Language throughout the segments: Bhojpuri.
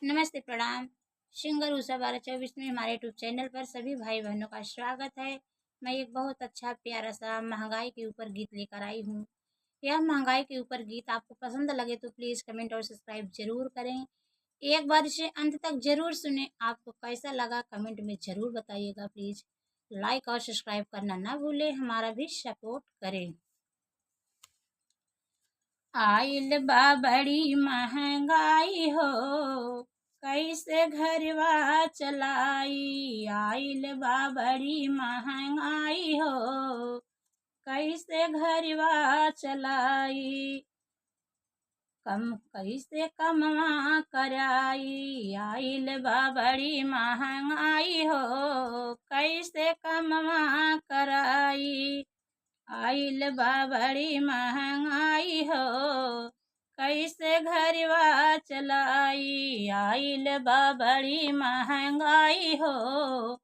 नमस्ते, प्रणाम। सिंगर उषा 1224 में हमारे यूट्यूब चैनल पर सभी भाई बहनों का स्वागत है। मैं एक बहुत अच्छा प्यारा सा महंगाई के ऊपर गीत लेकर आई हूँ। यह महंगाई के ऊपर गीत आपको पसंद लगे तो प्लीज़ कमेंट और सब्सक्राइब जरूर करें। एक बार इसे अंत तक जरूर सुने। आपको कैसा लगा कमेंट में ज़रूर बताइएगा। प्लीज़ लाइक और सब्सक्राइब करना ना भूलें, हमारा भी सपोर्ट करें। आइल बा बड़ी महंगाई हो, कैसे घरवा चलाई। आइल बा बड़ी महंगाई हो, कैसे घरवा चलाई। कैसे कमवा कराई। आइल बा बड़ी महंगाई हो, कैसे कमवा कराई। आइल बा बड़ी महंगाई हो, कैसे घरवा चलाई। आइल बा बड़ी महंगाई हो,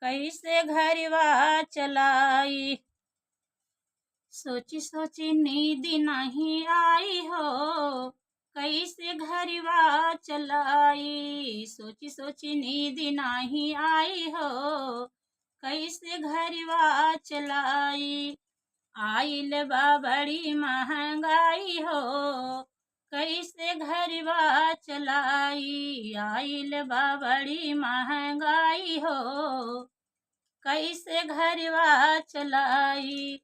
कैसे घरवा चलाई। सोची सोची नींद नहीं आई हो, कैसे घरवा चलाई। सोची सोची नींद नहीं आई हो, कैसे घरवा चलाई। आइल बा बड़ी महंगाई हो, कैसे घरवा चलाई। आइल बा बड़ी महंगाई हो, कैसे घरवा चलाई।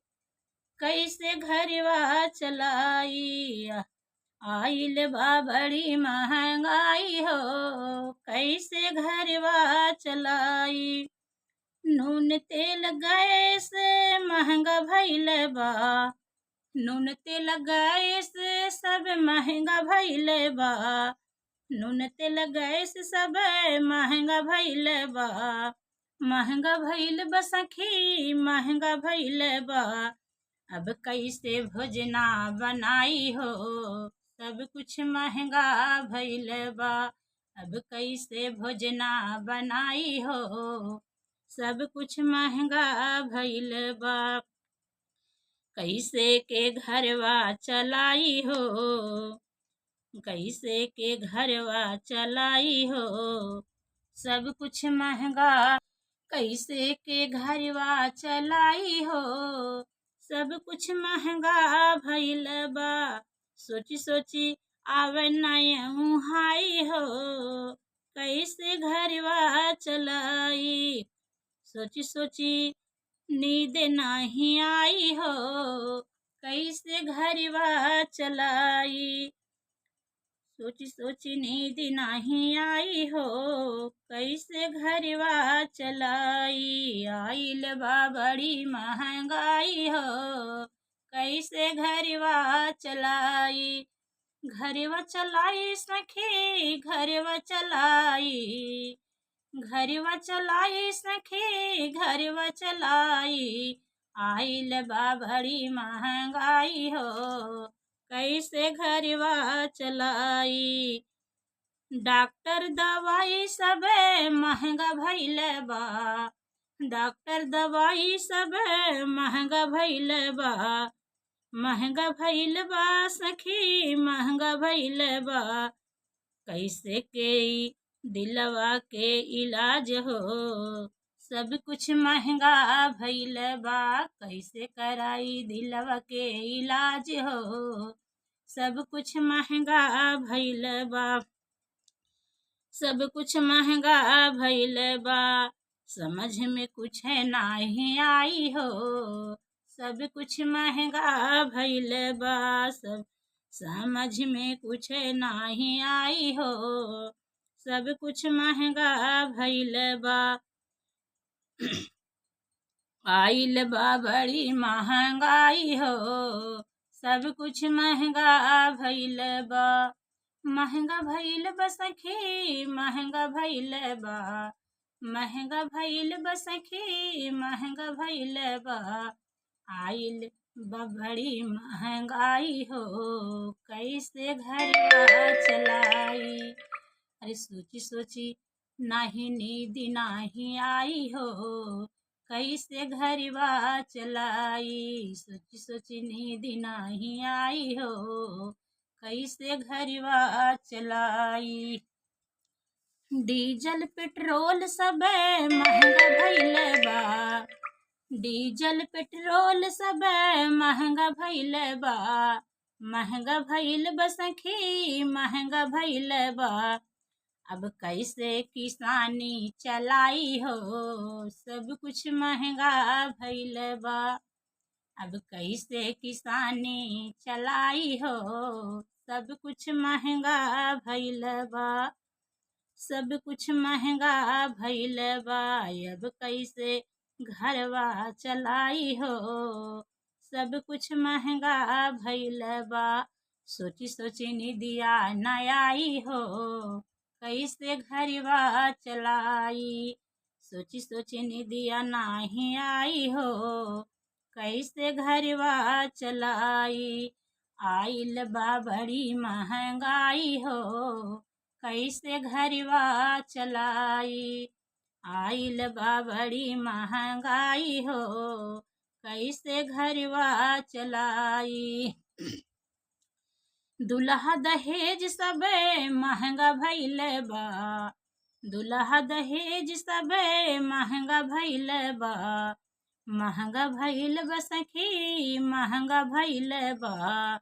कैसे घरवा चलाई। आइल बा बड़ी महंगाई हो, कैसे घरवा चलाई। नून तेल गैस महंगा भइल बा। नून तेल गैस सब महंगा भइल बा। नून तेल गैस सब महंगा भइल बा। महंगा भइल बा सखी, महंगा भइल बा। अब कैसे भोजना बनाई हो, सब कुछ महंगा भइल बा। अब कैसे भोजना बनाई हो, सब कुछ महंगा भइल बा। कैसे के घरवा चलाई हो, कैसे के घरवा चलाई हो, सब कुछ महंगा। कैसे के घरवा चलाई हो, सब कुछ महंगा भइल बा। सोची सोची आवे नयऊ हाई हो, कैसे घरवा चलाई। सोची सोची नींद नहीं आई हो, कैसे घरवा चलाई। सोची सोची नींद नहीं आई हो, कैसे घरवा चलाई। आइल बा बड़ी महंगाई हो, कैसे घरवा चलाई। घरवा चलाई सखी, घरवा चलाई। घरवा चलाई सखी, घरवा चलाई। आइल बा बड़ी महंगाई हो, कैसे घरवा चलाई। डॉक्टर दवाई सब महंगा भइल बा। डॉक्टर दवाई सब महंगा भइल बा। महंगा भइल बा सखी, महंगा भइल बा। कैसे के दिलवा के इलाज हो, सब कुछ महंगा भइल बा। कैसे कराई दिलवा के इलाज हो, सब कुछ महंगा भइल बा। सब कुछ महंगा भइल बा। समझ में कुछ नहीं आई हो, सब कुछ महंगा भइल बा। सब समझ में कुछ नहीं आई हो, सब कुछ महंगा भइल बा। आइल बा बड़ी महंगाई हो, सब कुछ महंगा भइल बा। महंगा भइल बा सखी, महंगा भइल बा। महंगा भइल बा सखी, महंगा भइल बा। आइल बा बड़ी महंगाई हो, कैसे घरवा चलाई। अरे सोची सोची नहीं नींद नहीं आई हो, कैसे घरवा चलाई। सोची सोची नींद नहीं आई हो, कैसे घरवा चलाई। डीजल पेट्रोल सब महंगा भइल बा। डीजल पेट्रोल सब महंगा भइल बा। महंगा भइल बा सखी, महंगा भइल बा। अब कैसे किसानी चलाई हो, सब कुछ महंगा भइल बा। अब कैसे किसानी चलाई हो, सब कुछ महंगा भइल बा। सब कुछ महंगा भइल बा। अब कैसे घरवा चलाई हो, सब कुछ महंगा भइल बा। सोची सोची निदिया न आई हो, कैसे घरवा चलाई। सोची सोची निदिया नाही आई हो, कैसे घरवा चलाई। आइल बा बड़ी महंगाई हो, कैसे घरवा चलाई। आइल बा बड़ी महंगाई हो, कैसे घरवा चलाई। दुल्हा दहेज सब महंगा भइल बा। दुल्हा दहेज सब महंगा भइल बा। महंगा भइल बा सखी, महंगा भइल बा।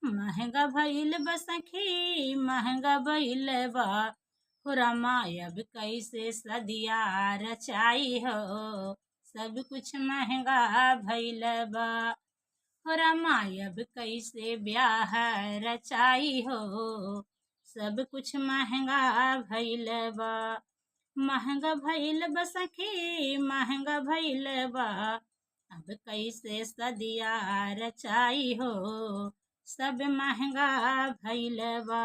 महंगा भइल बा सखी, महंगा भइल बा। हो रामा अब कैसे सदिया रचाई हो, सब कुछ महंगा भइल बा। हो रामा अब कैसे ब्याह रचाई हो, सब कुछ महंगा भइल बा। महंगा भइल बा सखी, महंगा भइल बा। अब कैसे सदिया रचाई हो, सब महंगा भइल बा।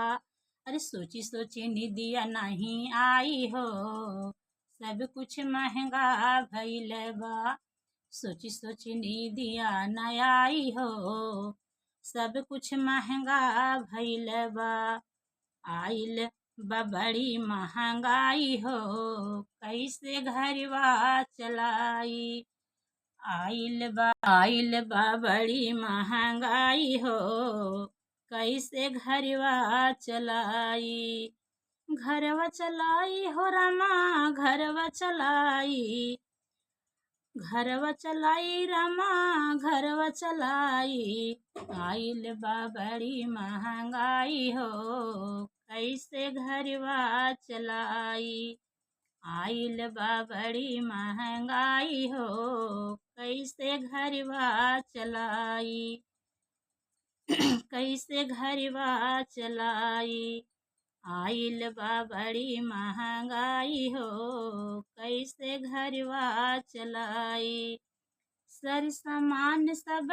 अरे सोची सोची निदिया नहीं आई हो, सब कुछ महंगा भइल बा। सोची सोची निदिया न आई हो, सब कुछ महंगा भइल बा। आइल बा बड़ी महंगाई हो, कैसे घरवा चलाई। आइल बा बड़ी महंगाई हो, कैसे घरवा चलाई। घरवा चलाई हो रामा, घरवा चलाई। घरवा चलाई रामा, घरवा चलाई। आइल बा बड़ी महंगाई हो, कैसे घरवा चलाई। आइल बा बड़ी महंगाई हो, कैसे घरवा चलाई। कैसे घरवा चलाई। आइल बा बड़ी महंगाई हो, कैसे घरवा चलाई। सर सामान सब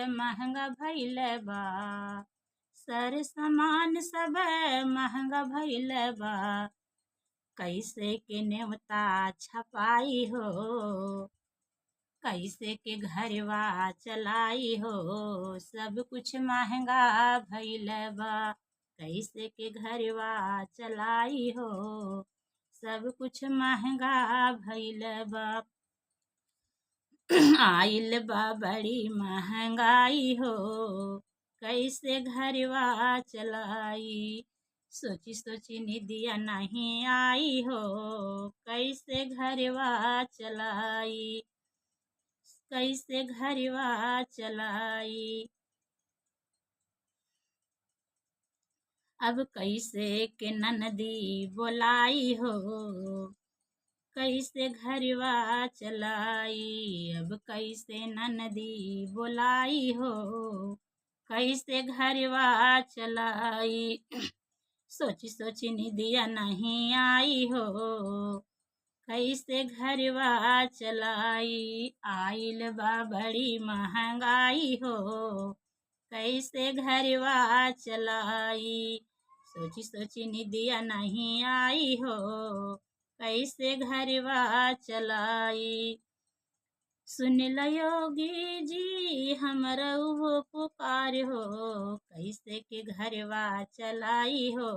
महंगा भइल बा। सर सामान सब महंगा भइल बा। कैसे के नेवता छपाई हो, कैसे के घरवा चलाई हो, सब कुछ महंगा भइल बा। कैसे के घरवा चलाई हो, सब कुछ महंगा भइल बा। आइल बा बड़ी महंगाई हो, कैसे घरवा चलाई। सोची सोची निदिया नहीं आई हो, कैसे घरवा चलाई। कैसे घरवा चलाई। अब कैसे के ननदी बोलाई हो, कैसे घरवा चलाई। अब कैसे ननदी बोलाई हो, कैसे घरवा चलाई। सोची सोची निदिया नहीं आई हो, कैसे घरवा चलाई। आइल बा बड़ी महंगाई हो, कैसे घरवा चलाई। सोची सोची निदिया नहीं आई हो, कैसे घरवा चलाई। सुन लो योगी जी हमरो वो पुकार हो, कैसे के घरवा चलाई हो।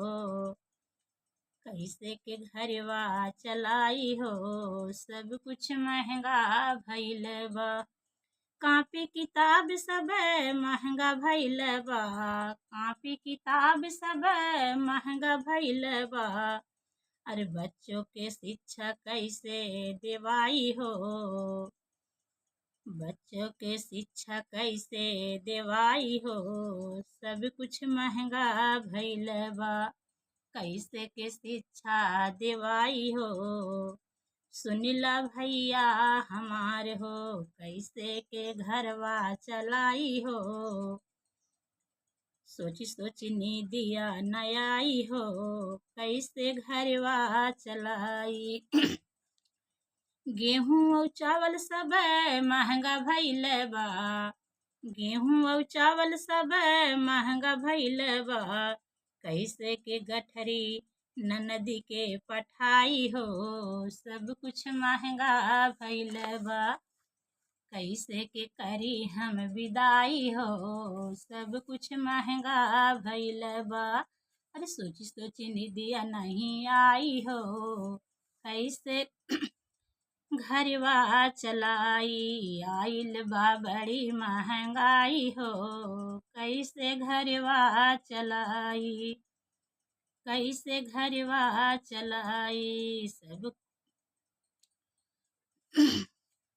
कैसे के घरवा चलाई हो, सब कुछ महंगा भइल बा। कापी किताब सब महंगा भइल बा। कापी किताब सब महंगा भइल बा। अरे बच्चों के शिक्षा कैसे देवाई हो, बच्चों के शिक्षा कैसे देवाई हो, सब कुछ महंगा भइल बा, कैसे के शिक्षा देवाई हो, सुनिला भैया हमार हो, कैसे के घरवा चलाई हो, सोची सोची नीदिया नयाई हो, कैसे घरवा चलाई। गेहूं और चावल सब महंगा भइल बा, गेहूं और चावल सब महंगा भइल बा, कैसे के गठरी ननदी के पठाई हो, सब कुछ महंगा भइल बा, कैसे के करी हम विदाई हो, सब कुछ महंगा भइल बा, अरे सोची सोची निदिया नहीं आई हो, कैसे घरवा चलाई, आइल बा बड़ी महंगाई हो, कैसे घरवा चलाई, कैसे घरवा चलाई, सब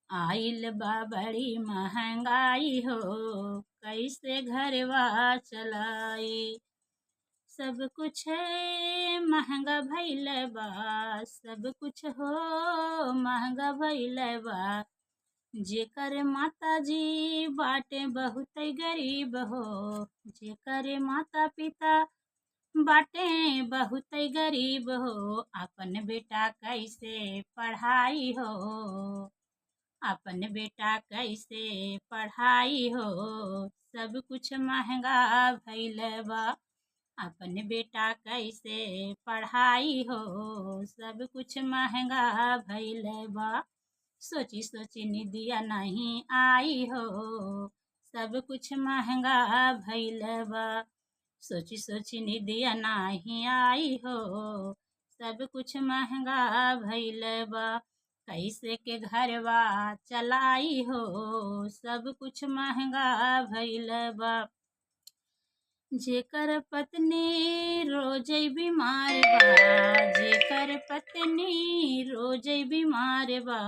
आइल बा बड़ी महंगाई हो, कैसे घरवा चलाई, सब कुछ महंगा भइल बा, सब कुछ हो महंगा भइल बा, जेकर माता जी बाटे बहुत गरीब हो, जेकर माता पिता बाटे बहुत गरीब हो, अपन बेटा कैसे पढ़ाई हो, अपन बेटा कैसे पढ़ाई हो, सब कुछ महंगा भइल बा, अपन बेटा कैसे पढ़ाई हो, सब कुछ महंगा भइल बा, सोची सोची निदिया नहीं आई हो, सब कुछ महंगा भइल बा, सोची सोची निदिया नहीं आई हो, सब कुछ महंगा भइल बा, कैसे के घरवा चलाई हो, सब कुछ महंगा भइल बा, जेकर पत्नी रोज बीमार बा, जेकर पत्नी रोज बीमार बा,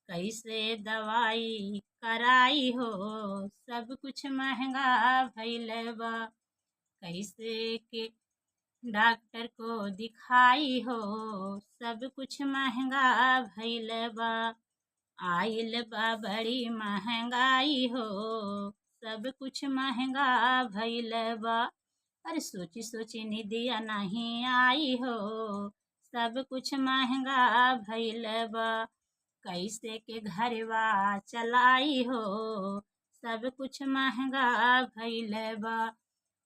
कैसे दवाई कराई हो, सब कुछ महंगा भइल बा, कैसे के डॉक्टर को दिखाई हो, सब कुछ महंगा भइल बा, आइल बा बड़ी महंगाई हो, सब कुछ महंगा भइल बा, अरे सोची सोची निदिया नहीं आई हो, सब कुछ महंगा भइल बा, कैसे के घरवा चलाई हो, सब कुछ महंगा भइल बा,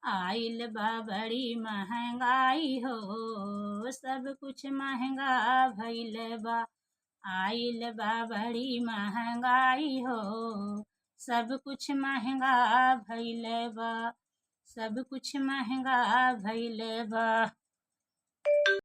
आइल बा बड़ी महंगाई हो, सब कुछ महंगा भइल बा, आइल बा बड़ी महंगाई हो, सब कुछ महंगा भइल बा, सब कुछ महंगा भइल बा।